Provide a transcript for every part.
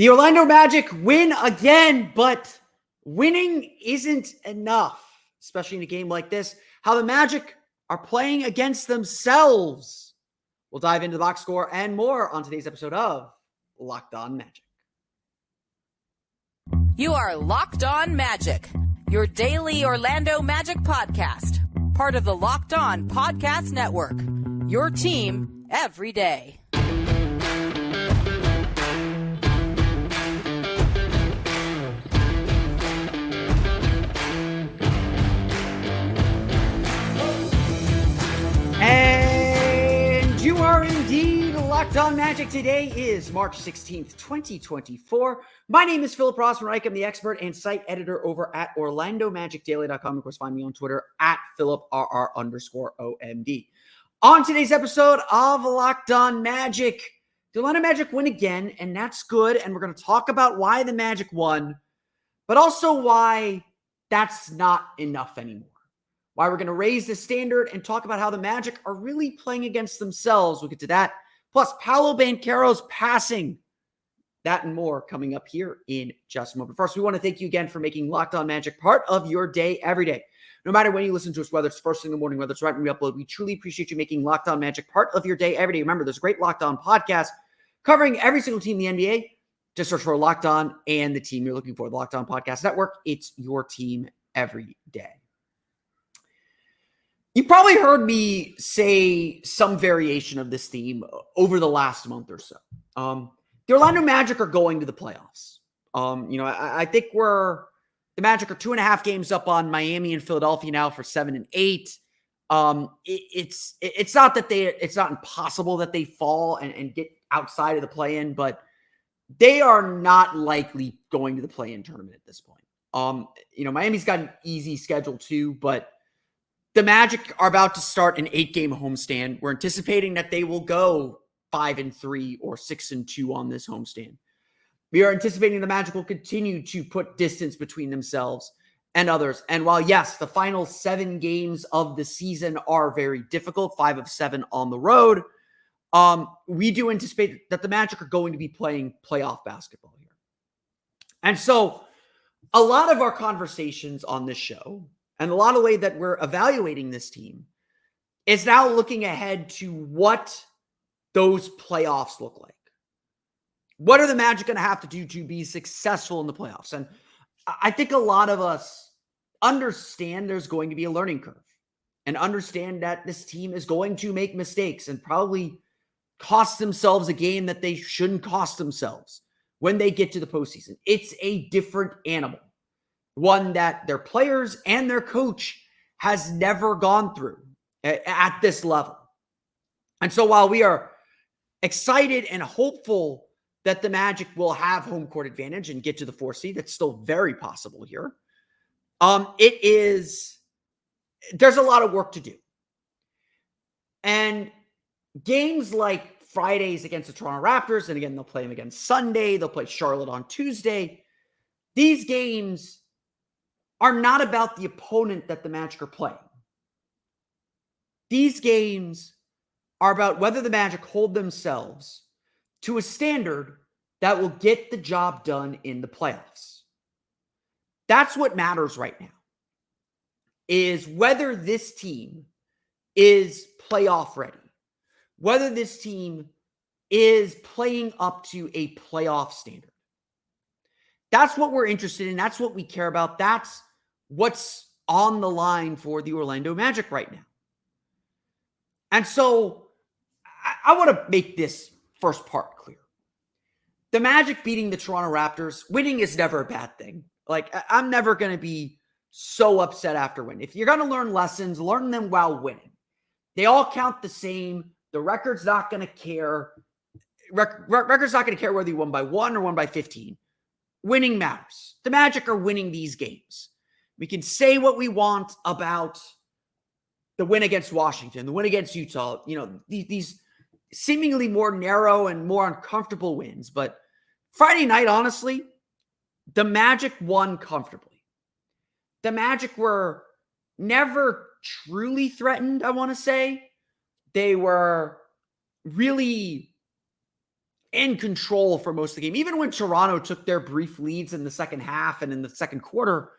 The Orlando Magic win again, but winning isn't enough, especially in a game like this. How the Magic are playing against themselves. We'll dive into the box score and more on today's episode of Locked On Magic. You are Locked On Magic, your daily Orlando Magic podcast, part of the Locked On Podcast Network, your team every day. And you are indeed Locked On Magic. Today is March 16th, 2024. My name is Philip Rossman-Reich. I'm the expert and site editor over at OrlandoMagicDaily.com. Of course, find me on Twitter at PhilipRR_OMD. On today's episode of Locked On Magic, the Orlando Magic win again, and that's good. And we're going to talk about why the Magic won, but also why that's not enough anymore. Why we're going to raise the standard and talk about how the Magic are really playing against themselves. We'll get to that. Plus, Paolo Banchero's passing. That and more coming up here in just a moment. First, we want to thank you again for making Locked On Magic part of your day every day. No matter when you listen to us, whether it's first thing in the morning, whether it's right when we upload, we truly appreciate you making Locked On Magic part of your day every day. Remember, there's a great Locked On podcast covering every single team in the NBA. Just search for Locked On and the team you're looking for. The Locked On Podcast Network. It's your team every day. You probably heard me say some variation of this theme over the last month or so. The Orlando Magic are going to the playoffs. I think the Magic are 2.5 games up on Miami and Philadelphia now for 7 and 8. It's not impossible that they fall and get outside of the play-in, but they are not likely going to the play-in tournament at this point. Miami's got an easy schedule too, but the Magic are about to start an 8-game homestand. We're anticipating that they will go 5-3 or 6-2 on this homestand. We are anticipating the Magic will continue to put distance between themselves and others. And while, yes, the final 7 games of the season are very difficult, 5 of 7 on the road, we do anticipate that the Magic are going to be playing playoff basketball here. And so a lot of our conversations on this show and a lot of the way that we're evaluating this team is now looking ahead to what those playoffs look like. What are the Magic going to have to do to be successful in the playoffs? And I think a lot of us understand there's going to be a learning curve and understand that this team is going to make mistakes and probably cost themselves a game that they shouldn't cost themselves when they get to the postseason. It's a different animal. One that their players and their coach has never gone through at this level. And so while we are excited and hopeful that the Magic will have home court advantage and get to the 4 seed, that's still very possible here. There's a lot of work to do. And games like Fridays against the Toronto Raptors, and again, they'll play them again Sunday, they'll play Charlotte on Tuesday. These games are not about the opponent that the Magic are playing. These games are about whether the Magic hold themselves to a standard that will get the job done in the playoffs. That's what matters right now, is whether this team is playoff ready, whether this team is playing up to a playoff standard. That's what we're interested in. That's what we care about. That's what's on the line for the Orlando Magic right now. And so I want to make this first part clear. The Magic beating the Toronto Raptors, winning is never a bad thing. Like, I'm never going to be so upset after winning. If you're going to learn lessons, learn them while winning. They all count the same. The record's not going to care. Record's not going to care whether you won by 1 or won by 15. Winning matters. The Magic are winning these games. We can say what we want about the win against Washington, the win against Utah, these seemingly more narrow and more uncomfortable wins. But Friday night, honestly, the Magic won comfortably. The Magic were never truly threatened, I want to say. They were really in control for most of the game. Even when Toronto took their brief leads in the second half and in the second quarter,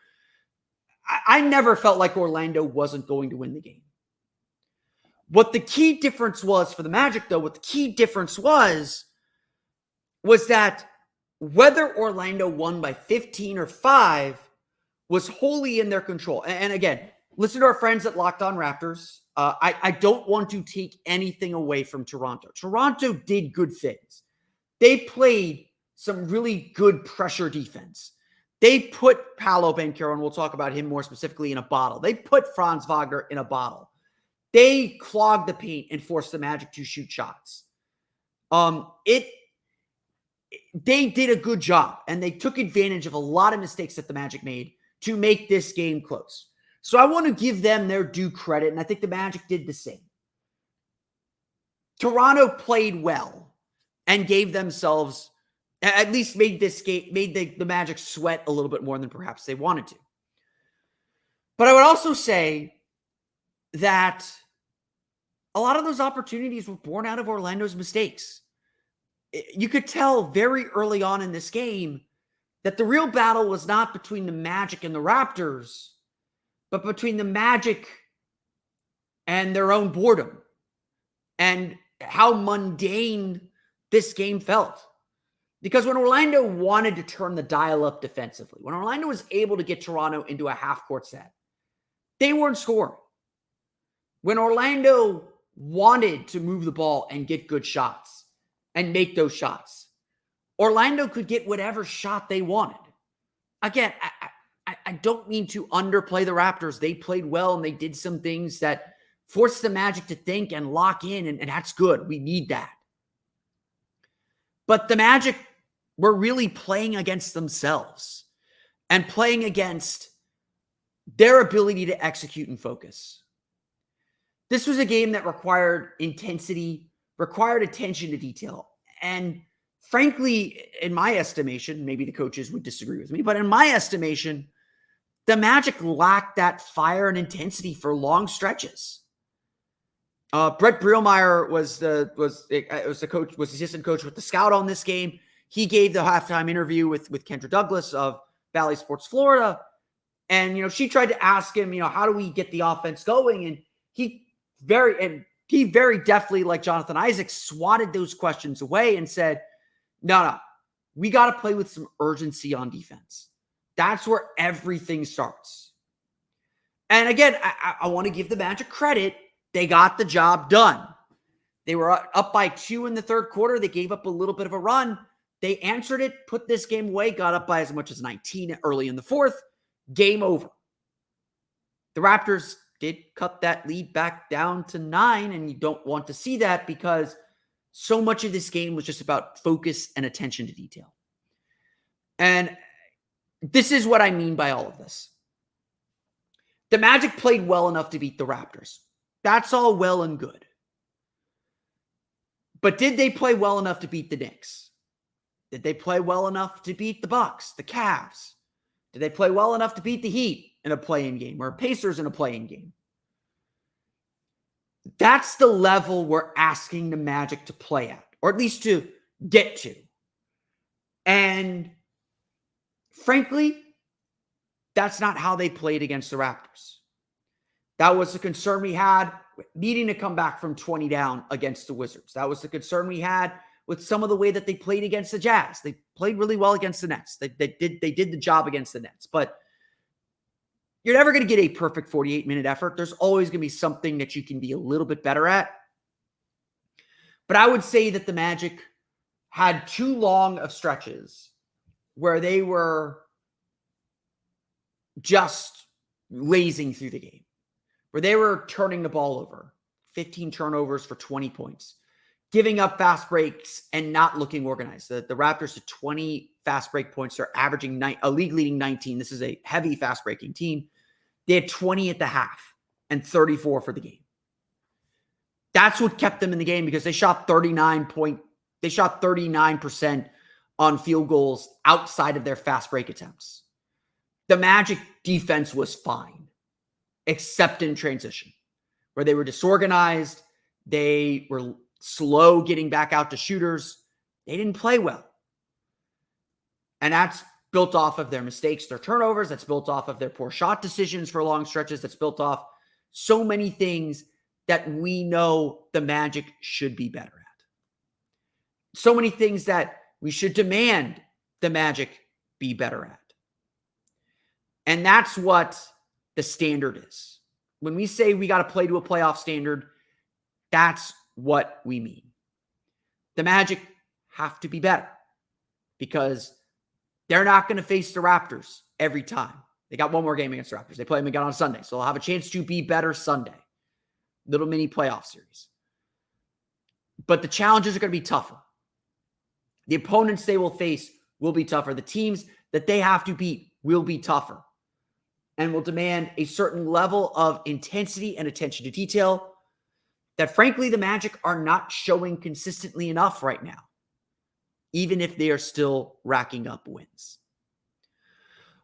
I never felt like Orlando wasn't going to win the game. What the key difference was for the Magic, though, was that whether Orlando won by 15 or 5 was wholly in their control. And again, listen to our friends at Locked On Raptors. I don't want to take anything away from Toronto. Toronto did good things. They played some really good pressure defense. They put Paolo Banchero, and we'll talk about him more specifically, in a bottle. They put Franz Wagner in a bottle. They clogged the paint and forced the Magic to shoot shots. They did a good job, and they took advantage of a lot of mistakes that the Magic made to make this game close. So I want to give them their due credit, and I think the Magic did the same. Toronto played well and gave themselves, at least made this game, made the Magic sweat a little bit more than perhaps they wanted to. But I would also say that a lot of those opportunities were born out of Orlando's mistakes. You could tell very early on in this game that the real battle was not between the Magic and the Raptors, but between the Magic and their own boredom and how mundane this game felt. Because when Orlando wanted to turn the dial up defensively, when Orlando was able to get Toronto into a half-court set, they weren't scoring. When Orlando wanted to move the ball and get good shots and make those shots, Orlando could get whatever shot they wanted. Again, I don't mean to underplay the Raptors. They played well, and they did some things that forced the Magic to think and lock in, and that's good. We need that. But the Magic were really playing against themselves and playing against their ability to execute and focus. This was a game that required intensity, required attention to detail. And frankly, in my estimation, maybe the coaches would disagree with me, but in my estimation, the Magic lacked that fire and intensity for long stretches. Brett Brielmeyer was the assistant coach with the Scout on this game. He gave the halftime interview with Kendra Douglas of Valley Sports Florida. And, she tried to ask him, how do we get the offense going? And he very deftly, like Jonathan Isaac, swatted those questions away and said, no, we got to play with some urgency on defense. That's where everything starts. And again, I want to give the Magic credit. They got the job done. They were up by 2 in the third quarter. They gave up a little bit of a run. They answered it, put this game away, got up by as much as 19 early in the fourth. Game over. The Raptors did cut that lead back down to 9, and you don't want to see that because so much of this game was just about focus and attention to detail. And this is what I mean by all of this. The Magic played well enough to beat the Raptors. That's all well and good. But did they play well enough to beat the Knicks? Did they play well enough to beat the Bucks, the Cavs? Did they play well enough to beat the Heat in a play-in game or Pacers in a play-in game? That's the level we're asking the Magic to play at, or at least to get to. And frankly, that's not how they played against the Raptors. That was the concern we had with needing to come back from 20 down against the Wizards. That was the concern we had with some of the way that they played against the Jazz. They played really well against the Nets. They did the job against the Nets. But you're never going to get a perfect 48-minute effort. There's always going to be something that you can be a little bit better at. But I would say that the Magic had too long of stretches where they were just lazing through the game, where they were turning the ball over, 15 turnovers for 20 points, giving up fast breaks and not looking organized. The Raptors had 20 fast break points. They're averaging a league-leading 19. This is a heavy fast-breaking team. They had 20 at the half and 34 for the game. That's what kept them in the game because they shot 39% on field goals outside of their fast break attempts. The Magic defense was fine, except in transition, where they were disorganized. They were slow getting back out to shooters. They didn't play well. And that's built off of their mistakes, their turnovers. That's built off of their poor shot decisions for long stretches. That's built off so many things that we know the Magic should be better at. So many things that we should demand the Magic be better at. And that's what the standard is. When we say we got to play to a playoff standard, that's what we mean. The Magic have to be better because they're not going to face the Raptors every time. They got one more game against the Raptors. They play them again on Sunday, so they'll have a chance to be better Sunday. Little mini playoff series. But the challenges are going to be tougher. The opponents they will face will be tougher. The teams that they have to beat will be tougher and will demand a certain level of intensity and attention to detail that, frankly, the Magic are not showing consistently enough right now, even if they are still racking up wins.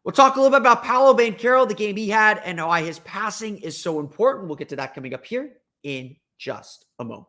We'll talk a little bit about Paolo Banchero, the game he had, and why his passing is so important. We'll get to that coming up here in just a moment.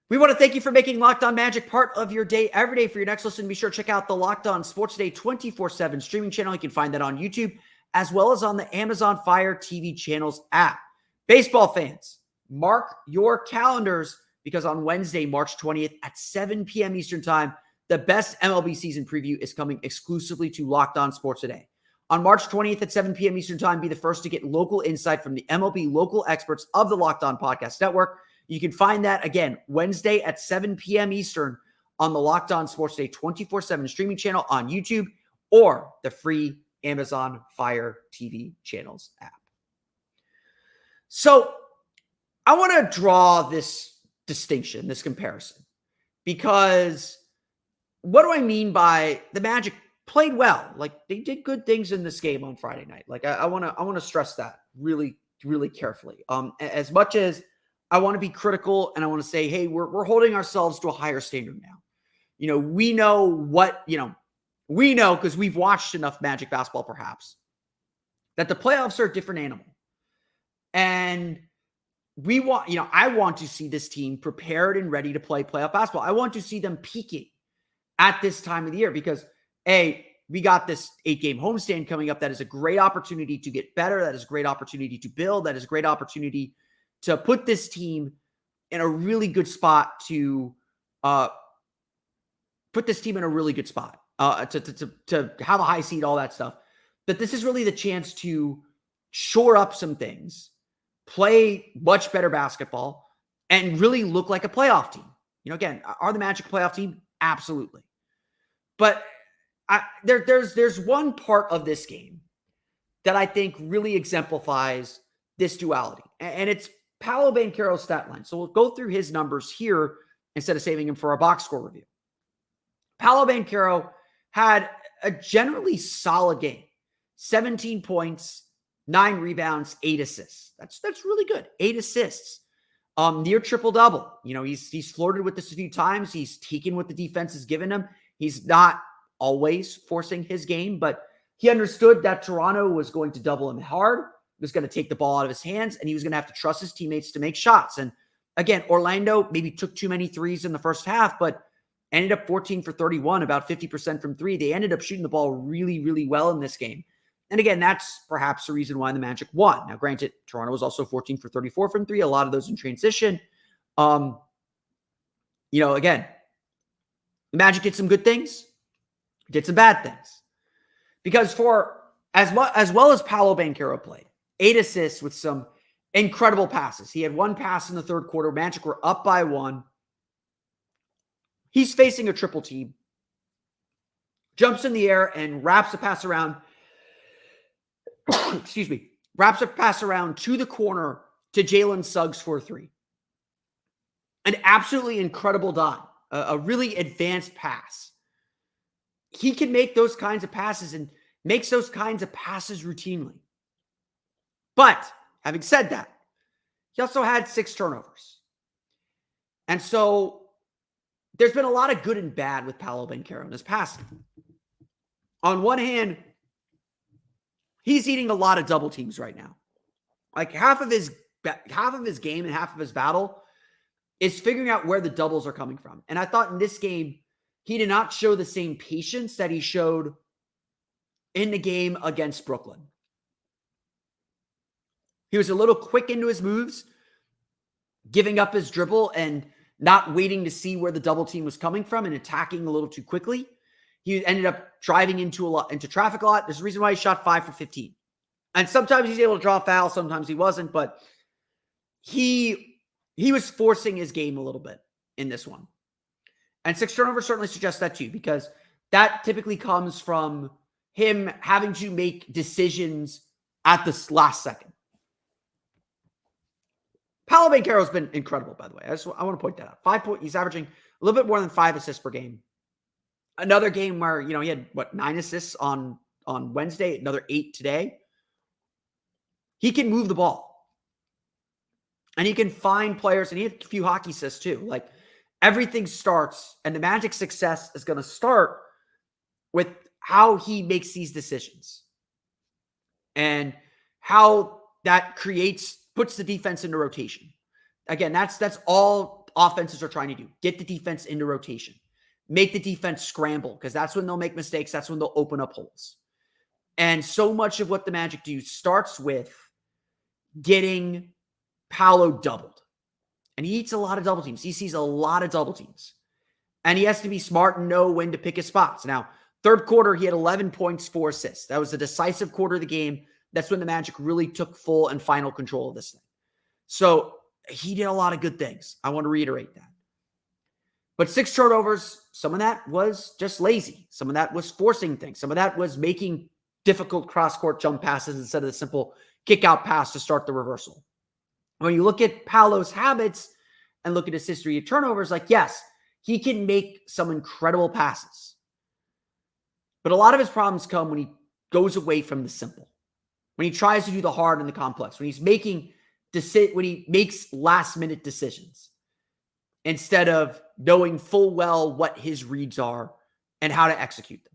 We want to thank you for making Locked On Magic part of your day every day. For your next listen, be sure to check out the Locked On Sports Day 24/7 streaming channel. You can find that on YouTube as well as on the Amazon Fire TV channels app. Baseball fans, mark your calendars because on Wednesday, March 20th at 7 p.m. Eastern Time, the best MLB season preview is coming exclusively to Locked On Sports Today. On March 20th at 7 p.m. Eastern Time, be the first to get local insight from the MLB local experts of the Locked On Podcast Network. You can find that, again, Wednesday at 7 p.m. Eastern on the Locked On Sports Day 24/7 streaming channel on YouTube or the free Amazon Fire TV channels app. So I want to draw this distinction, this comparison, because what do I mean by the Magic played well? Like, they did good things in this game on Friday night. Like, I want to stress that really, really carefully. As much as I want to be critical and I want to say, hey, we're holding ourselves to a higher standard now. You know, we know because we've watched enough Magic basketball, perhaps, that the playoffs are a different animal. And I want to see this team prepared and ready to play playoff basketball. I want to see them peaking at this time of the year because, we got this 8-game homestand coming up. That is a great opportunity to get better. That is a great opportunity to build. That is a great opportunity to put this team in a really good spot to have a high seed, all that stuff. But this is really the chance to shore up some things, play much better basketball, and really look like a playoff team. You know, again, are the Magic a playoff team? Absolutely. But there's one part of this game that I think really exemplifies this duality, and it's Paolo Banchero's stat line. So we'll go through his numbers here instead of saving him for our box score review. Paolo Banchero had a generally solid game. 17 points, 9 rebounds, 8 assists. That's really good. 8 assists. Near triple-double. You know, he's flirted with this a few times. He's taken what the defense has given him. He's not always forcing his game, but he understood that Toronto was going to double him hard, was going to take the ball out of his hands, and he was going to have to trust his teammates to make shots. And again, Orlando maybe took too many threes in the first half, but ended up 14 for 31, about 50% from three. They ended up shooting the ball really, really well in this game. And again, that's perhaps the reason why the Magic won. Now, granted, Toronto was also 14 for 34 from three, a lot of those in transition. Again, the Magic did some good things, did some bad things. Because for as well as Paolo Banchero played, 8 assists with some incredible passes. He had 1 pass in the third quarter. Magic were up by 1. He's facing a triple team. Jumps in the air and wraps a pass around. Wraps a pass around to the corner to Jalen Suggs for 3. An absolutely incredible dime. A really advanced pass. He can make those kinds of passes and makes those kinds of passes routinely. But having said that, he also had 6 turnovers. And so there's been a lot of good and bad with Paolo Banchero in his passing. On one hand, he's eating a lot of double teams right now. Like half of his game and half of his battle is figuring out where the doubles are coming from. And I thought in this game, he did not show the same patience that he showed in the game against Brooklyn. He was a little quick into his moves, giving up his dribble and not waiting to see where the double team was coming from and attacking a little too quickly. He ended up driving into traffic a lot. There's a reason why he shot 5 for 15. And sometimes he's able to draw a foul, sometimes he wasn't, but he was forcing his game a little bit in this one. And 6 turnovers certainly suggests that too, because that typically comes from him having to make decisions at the last second. Paolo Banchero has been incredible, by the way. I want to point that out. 5 points. He's averaging a little bit more than 5 assists per game. Another game where, he had 9 assists on Wednesday, another 8 today. He can move the ball. And he can find players, and he had a few hockey assists too. Like, everything starts, and the Magic's success is going to start with how he makes these decisions. And how that puts the defense into rotation. Again, that's all offenses are trying to do. Get the defense into rotation. Make the defense scramble, because that's when they'll make mistakes. That's when they'll open up holes. And so much of what the Magic do starts with getting Paolo doubled. And he eats a lot of double teams. He sees a lot of double teams. And he has to be smart and know when to pick his spots. Now, third quarter, he had 11 points, 4 assists. That was the decisive quarter of the game. That's when the Magic really took full and final control of this thing. So he did a lot of good things. I want to reiterate that. But 6 turnovers, some of that was just lazy. Some of that was forcing things. Some of that was making difficult cross-court jump passes instead of the simple kick-out pass to start the reversal. When you look at Paolo's habits and look at his history of turnovers, yes, he can make some incredible passes. But a lot of his problems come when he goes away from the simple. When he tries to do the hard and the complex. When he makes last-minute decisions. Instead of knowing full well what his reads are and how to execute them.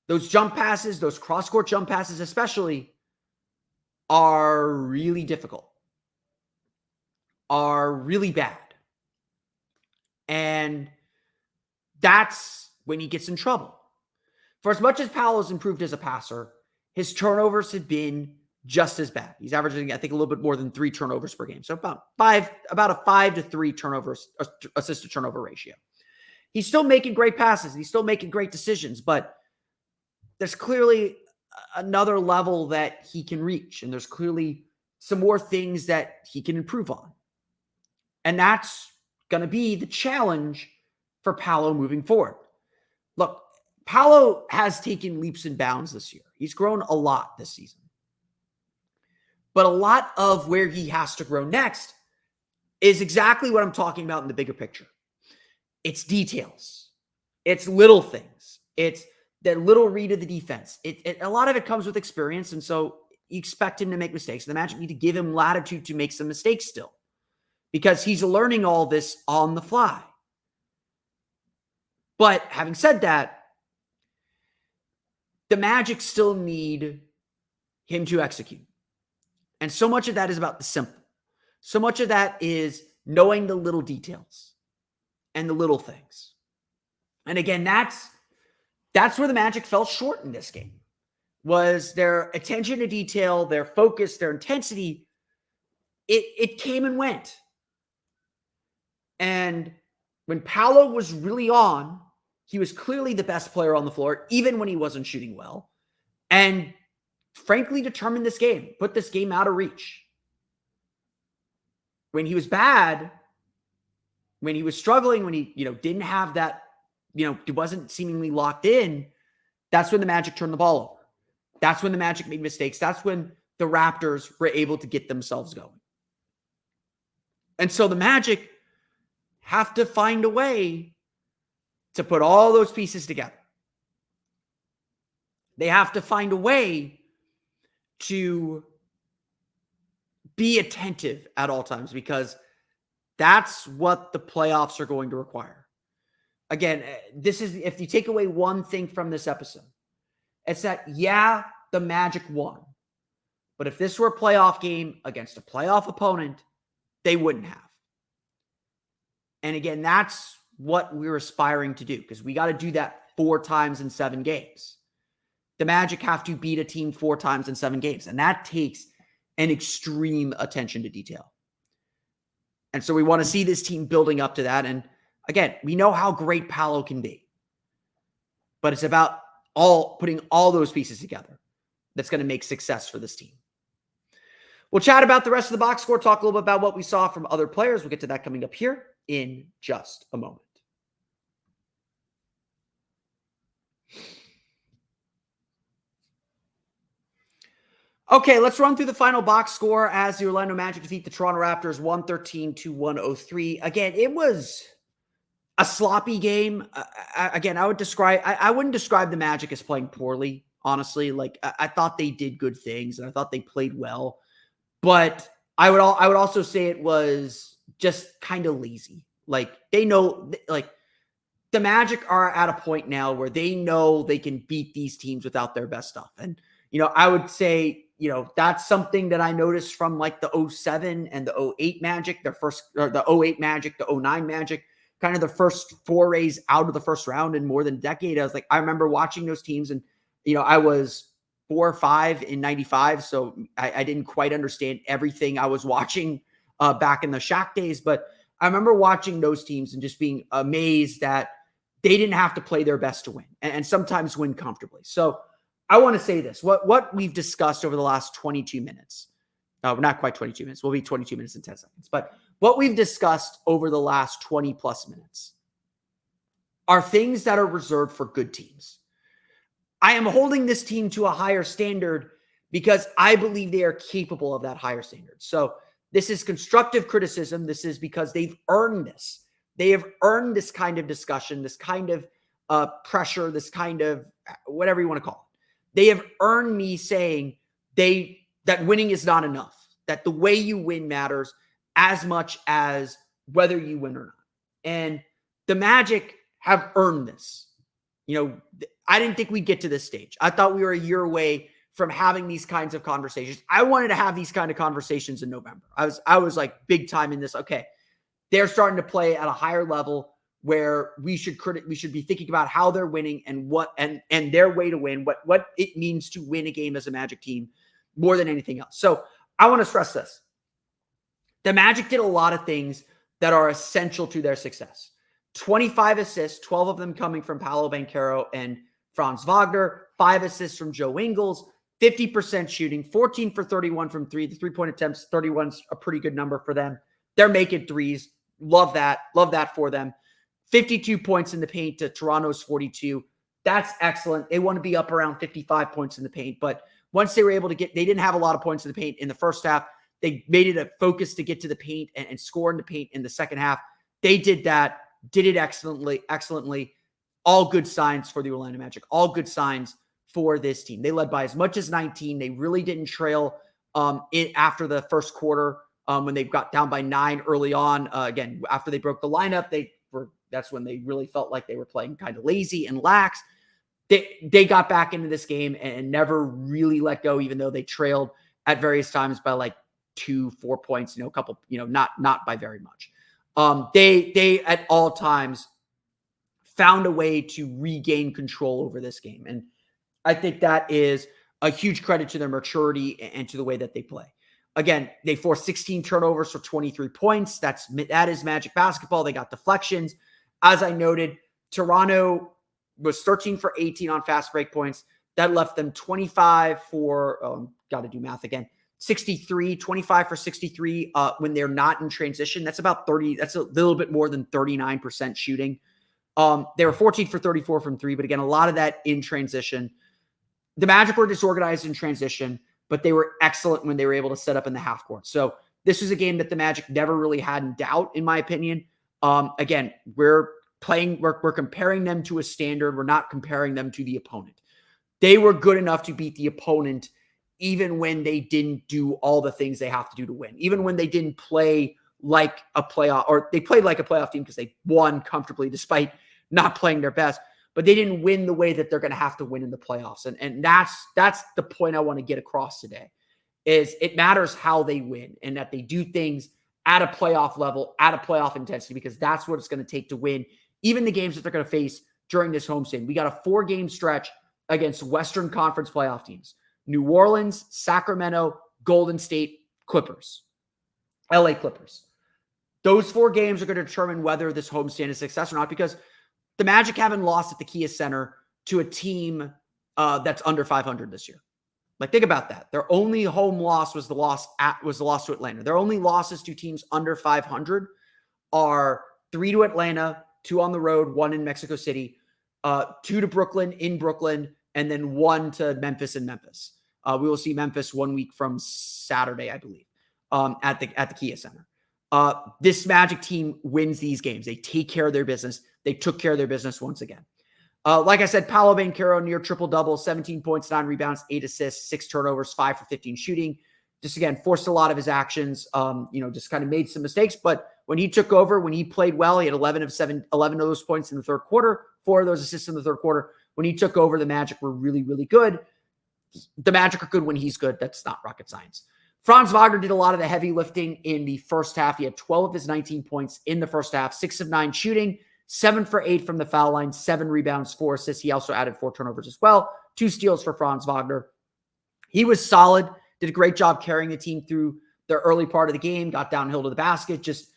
Those jump passes, those cross-court jump passes especially, are really difficult. Are really bad. And that's when he gets in trouble. For as much as Paolo's improved as a passer, his turnovers have been just as bad. He's averaging, I think, a little bit more than 3 turnovers per game. So about a 5 to 3 turnovers, assist to turnover ratio. He's still making great passes. And he's still making great decisions, but there's clearly another level that he can reach. And there's clearly some more things that he can improve on. And that's going to be the challenge for Paolo moving forward. Look, Paolo has taken leaps and bounds this year. He's grown a lot this season. But a lot of where he has to grow next is exactly what I'm talking about in the bigger picture. It's details. It's little things. It's the little read of the defense. A lot of it comes with experience, and so you expect him to make mistakes. The Magic need to give him latitude to make some mistakes still, because he's learning all this on the fly. But having said that, the Magic still need him to execute. And so much of that is about the simple. So much of that is knowing the little details and the little things. And again, that's where the Magic fell short in this game, was their attention to detail, their focus, their intensity. It came and went. And when Paolo was really on, he was clearly the best player on the floor, even when he wasn't shooting well. And frankly, determined this game, put this game out of reach. When he was bad, when he was struggling, when he, didn't have that, he wasn't seemingly locked in, that's when the Magic turned the ball over. That's when the Magic made mistakes. That's when the Raptors were able to get themselves going. And so the Magic have to find a way to put all those pieces together. They have to find a way to be attentive at all times, because that's what the playoffs are going to require. Again, this is, if you take away one thing from this episode, it's that, the Magic won, But if this were a playoff game against a playoff opponent, they wouldn't have. And again, that's what we're aspiring to do, because we got to do that 4 times in 7 games. The Magic have to beat a team 4 times in 7 games, and that takes an extreme attention to detail. And so we want to see this team building up to that. And again, we know how great Paolo can be, but it's about putting all those pieces together that's going to make success for this team. We'll chat about the rest of the box score, talk a little bit about what we saw from other players. We'll get to that coming up here in just a moment. Okay, let's run through the final box score as the Orlando Magic defeat the Toronto Raptors 113-103. Again, it was a sloppy game. I wouldn't describe the Magic as playing poorly, honestly. Like, I thought they did good things, and I thought they played well. But I would also say it was just kind of lazy. Like, they know, like, the Magic are at a point now where they know they can beat these teams without their best stuff. And, I would say, that's something that I noticed from like the 07 and the 08 Magic, the 08 Magic, the 09 Magic, kind of the first forays out of the first round in more than a decade. I remember watching those teams, and, I was 4 or 5 in 95. So I didn't quite understand everything I was watching back in the Shaq days. But I remember watching those teams and just being amazed that they didn't have to play their best to win, and sometimes win comfortably. So I want to say this, what we've discussed over the last 22 minutes, not quite 22 minutes, we'll be 22 minutes and 10 seconds, but what we've discussed over the last 20 plus minutes are things that are reserved for good teams. I am holding this team to a higher standard because I believe they are capable of that higher standard. So this is constructive criticism. This is because they've earned this. They have earned this kind of discussion, this kind of pressure, this kind of whatever you want to call it. They have earned me saying that winning is not enough, that the way you win matters as much as whether you win or not. And the Magic have earned this. I didn't think we'd get to this stage. I thought we were a year away from having these kinds of conversations. I wanted to have these kind of conversations in November. I was like big time in this. Okay, they're starting to play at a higher level where we should be thinking about how they're winning and what and their way to win, what it means to win a game as a Magic team more than anything else. So I want to stress this. The Magic did a lot of things that are essential to their success. 25 assists, 12 of them coming from Paolo Banchero and Franz Wagner, 5 assists from Joe Ingles, 50% shooting, 14 for 31 from 3. The 3-point attempts, 31's a pretty good number for them. They're making threes. Love that. Love that for them. 52 points in the paint to Toronto's 42. That's excellent. They want to be up around 55 points in the paint. But once they were able to they didn't have a lot of points in the paint in the first half. They made it a focus to get to the paint and score in the paint in the second half. They did that, did it excellently. All good signs for the Orlando Magic. All good signs for this team. They led by as much as 19. They really didn't trail after the first quarter when they got down by 9 early on. Again, after they broke the lineup, that's when they really felt like they were playing kind of lazy and lax. They got back into this game and never really let go, even though they trailed at various times by like 2-4 points, a couple, not by very much. They at all times found a way to regain control over this game. And I think that is a huge credit to their maturity and to the way that they play. Again, they forced 16 turnovers for 23 points. That is Magic basketball. They got deflections. As I noted, Toronto was 13 for 18 on fast break points. That left them 25 for, got to do math again, 63, 25 for 63 when they're not in transition. That's about 30. That's a little bit more than 39% shooting. They were 14 for 34 from 3, but again, a lot of that in transition. The Magic were disorganized in transition, but they were excellent when they were able to set up in the half court. So this is a game that the Magic never really had in doubt, in my opinion. Again, we're comparing them to a standard. We're not comparing them to the opponent. They were good enough to beat the opponent, even when they didn't do all the things they have to do to win, even when they didn't play like a playoff, or they played like a playoff team because they won comfortably despite not playing their best, but they didn't win the way that they're going to have to win in the playoffs. And that's the point I want to get across today, is it matters how they win and that they do things at a playoff level, at a playoff intensity, because that's what it's going to take to win even the games that they're going to face during this homestand. We got a 4-game stretch against Western Conference playoff teams: New Orleans, Sacramento, Golden State, Clippers, LA Clippers. Those 4 games are going to determine whether this homestand is a success or not, because the Magic haven't lost at the Kia Center to a team that's under 500 this year. Like, think about that. Their only home loss was the loss to Atlanta. Their only losses to teams under 500 are 3 to Atlanta, 2 on the road, 1 in Mexico City, 2 to Brooklyn in Brooklyn, and then 1 to Memphis in Memphis. We will see Memphis 1 week from Saturday, I believe, at the Kia Center. This Magic team wins these games. They take care of their business. They took care of their business once again. Like I said, Paolo Banchero near triple-double, 17 points, 9 rebounds, 8 assists, 6 turnovers, 5 for 15 shooting. Just, again, forced a lot of his actions, just kind of made some mistakes. But when he took over, when he played well, he had 11 of those points in the third quarter, 4 of those assists in the third quarter. When he took over, the Magic were really, really good. The Magic are good when he's good. That's not rocket science. Franz Wagner did a lot of the heavy lifting in the first half. He had 12 of his 19 points in the first half, 6 of 9 shooting, 7 for 8 from the foul line, 7 rebounds, 4 assists. He also added 4 turnovers as well. 2 steals for Franz Wagner. He was solid, did a great job carrying the team through the early part of the game, got downhill to the basket. Just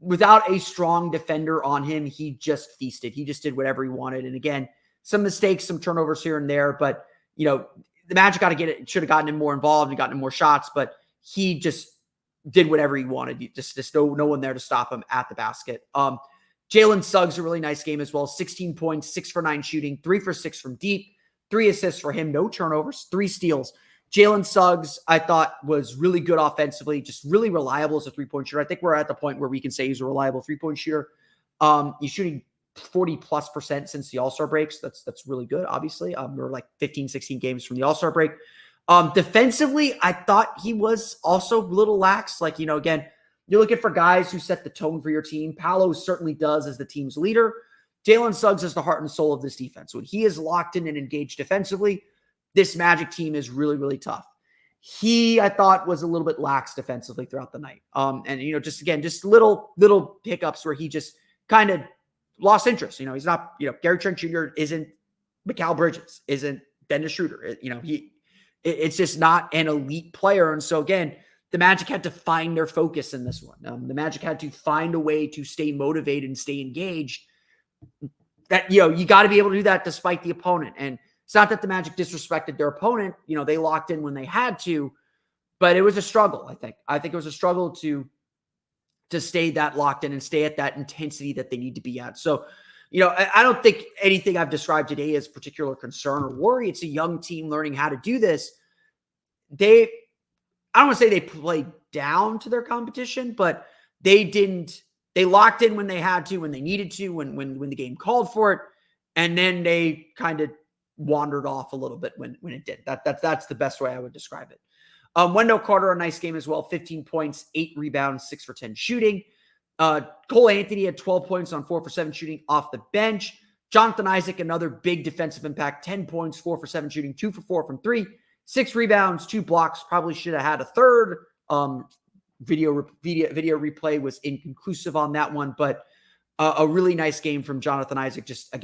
without a strong defender on him, he just feasted. He just did whatever he wanted. And again, some mistakes, some turnovers here and there, but the Magic should have gotten him more involved and gotten him more shots, but he just did whatever he wanted. Just no one there to stop him at the basket. Jalen Suggs, a really nice game as well. 16 points, 6 for 9 shooting, 3 for 6 from deep, 3 assists for him, no turnovers, 3 steals. Jalen Suggs, I thought, was really good offensively, just really reliable as a three-point shooter. I think we're at the point where we can say he's a reliable three-point shooter. He's shooting 40+% since the All-Star breaks. That's really good, obviously. We're like 15, 16 games from the All-Star break. Defensively, I thought he was also a little lax. Again, you're looking for guys who set the tone for your team. Paolo certainly does as the team's leader. Jalen Suggs is the heart and soul of this defense. When he is locked in and engaged defensively, this Magic team is really, really tough. He, I thought, was a little bit lax defensively throughout the night. Just little hiccups where he just kind of lost interest. He's not, Gary Trent Jr. isn't Mikal Bridges, isn't Dennis Schroeder. It's just not an elite player. And so again, the Magic had to find their focus in this one. The Magic had to find a way to stay motivated and stay engaged. That, you got to be able to do that despite the opponent. And it's not that the Magic disrespected their opponent. They locked in when they had to, but it was a struggle, I think. I think it was a struggle to stay that locked in and stay at that intensity that they need to be at. So, I don't think anything I've described today is particular concern or worry. It's a young team learning how to do this. I don't want to say they played down to their competition, but they locked in when they had to, when they needed to, when the game called for it. And then they kind of wandered off a little bit when it did. That's the best way I would describe it. Wendell Carter, a nice game as well. 15 points, 8 rebounds, 6 for 10 shooting. Cole Anthony had 12 points on 4 for 7 shooting off the bench. Jonathan Isaac, another big defensive impact, 10 points, 4 for 7 shooting, 2 for 4 from 3, 6 rebounds, 2 blocks. Probably should have had a third. Video replay was inconclusive on that one, but a really nice game from Jonathan Isaac. Just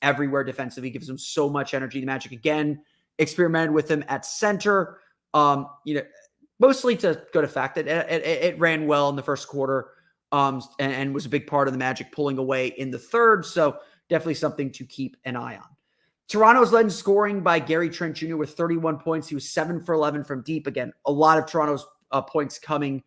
everywhere defensively, gives him so much energy. The Magic again experimented with him at center. Mostly to good effect. It ran well in the first quarter, and was a big part of the Magic pulling away in the third. So definitely something to keep an eye on. Toronto's led in scoring by Gary Trent Jr. with 31 points. He was 7 for 11 from deep. Again, a lot of Toronto's points coming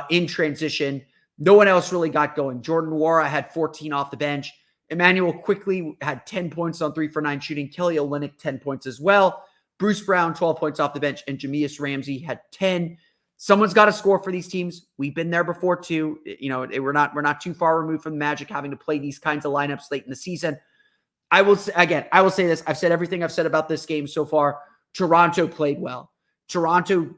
in transition. No one else really got going. Jordan Nwora had 14 off the bench. Emmanuel quickly had 10 points on 3 for 9 shooting. Kelly Olynyk, 10 points as well. Bruce Brown, 12 points off the bench. And Jameis Ramsey had 10. Someone's got to score for these teams. We've been there before too. We're not too far removed from the Magic having to play these kinds of lineups late in the season. I will say this. I've said everything I've said about this game so far. Toronto played well. Toronto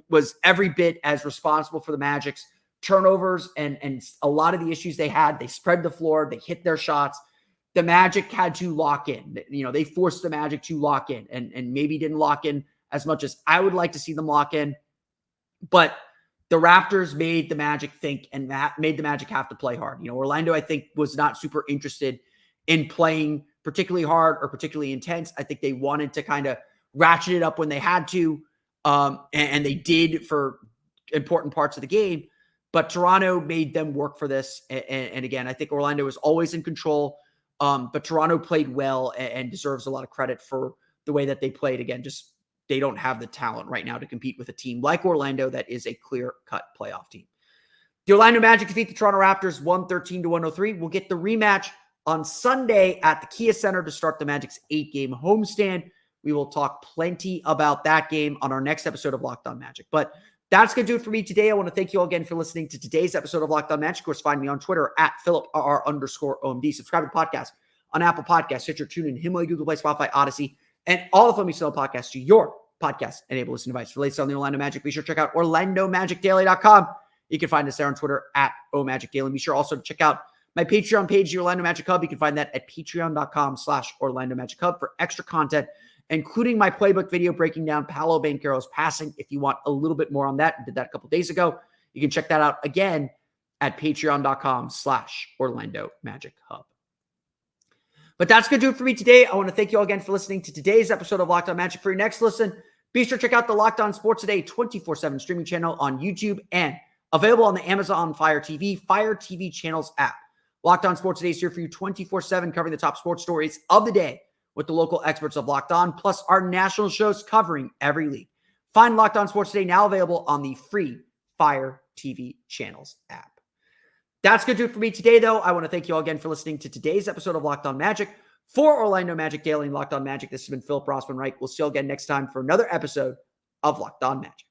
was every bit as responsible for the Magic's turnovers and a lot of the issues they had. They spread the floor. They hit their shots. The Magic had to lock in. They forced the Magic to lock in and maybe didn't lock in as much as I would like to see them lock in. But the Raptors made the Magic think and made the Magic have to play hard. Orlando, I think, was not super interested in playing particularly hard or particularly intense. I think they wanted to kind of ratchet it up when they had to, and they did for important parts of the game. But Toronto made them work for this. And again, I think Orlando was always in control, but Toronto played well and deserves a lot of credit for the way that they played. Again, just they don't have the talent right now to compete with a team like Orlando that is a clear-cut playoff team. The Orlando Magic defeat the Toronto Raptors 113-103. We'll get the rematch on Sunday at the Kia Center to start the Magic's 8-game homestand. We will talk plenty about that game on our next episode of Locked On Magic. But that's going to do it for me today. I want to thank you all again for listening to today's episode of Locked On Magic. Of course, find me on Twitter at @PhilipRR_OMD. Subscribe to the podcast on Apple Podcasts, Stitcher, TuneIn, Himalaya, Google Play, Spotify, Odyssey, and all the Fleming Snow podcasts to your podcast-enabled listening device. For latest on the Orlando Magic, be sure to check out OrlandoMagicDaily.com. You can find us there on Twitter at OMagicDaily. Be sure also to check out my Patreon page, the Orlando Magic Hub. You can find that at patreon.com/Orlando Magic Hub for extra content, including my playbook video breaking down Paolo Banchero's passing. If you want a little bit more on that, I did that a couple days ago. You can check that out again at patreon.com/Orlando Magic Hub. But that's going to do it for me today. I want to thank you all again for listening to today's episode of Locked On Magic. For your next listen, be sure to check out the Locked On Sports Today 24/7 streaming channel on YouTube and available on the Amazon Fire TV channels app. Locked On Sports Today is here for you 24/7, covering the top sports stories of the day with the local experts of Locked On, plus our national shows covering every league. Find Locked On Sports Today now available on the free Fire TV channels app. That's going to do it for me today, though. I want to thank you all again for listening to today's episode of Locked On Magic. For Orlando Magic Daily and Locked On Magic, this has been Philip Rossman-Reich. We'll see you all again next time for another episode of Locked On Magic.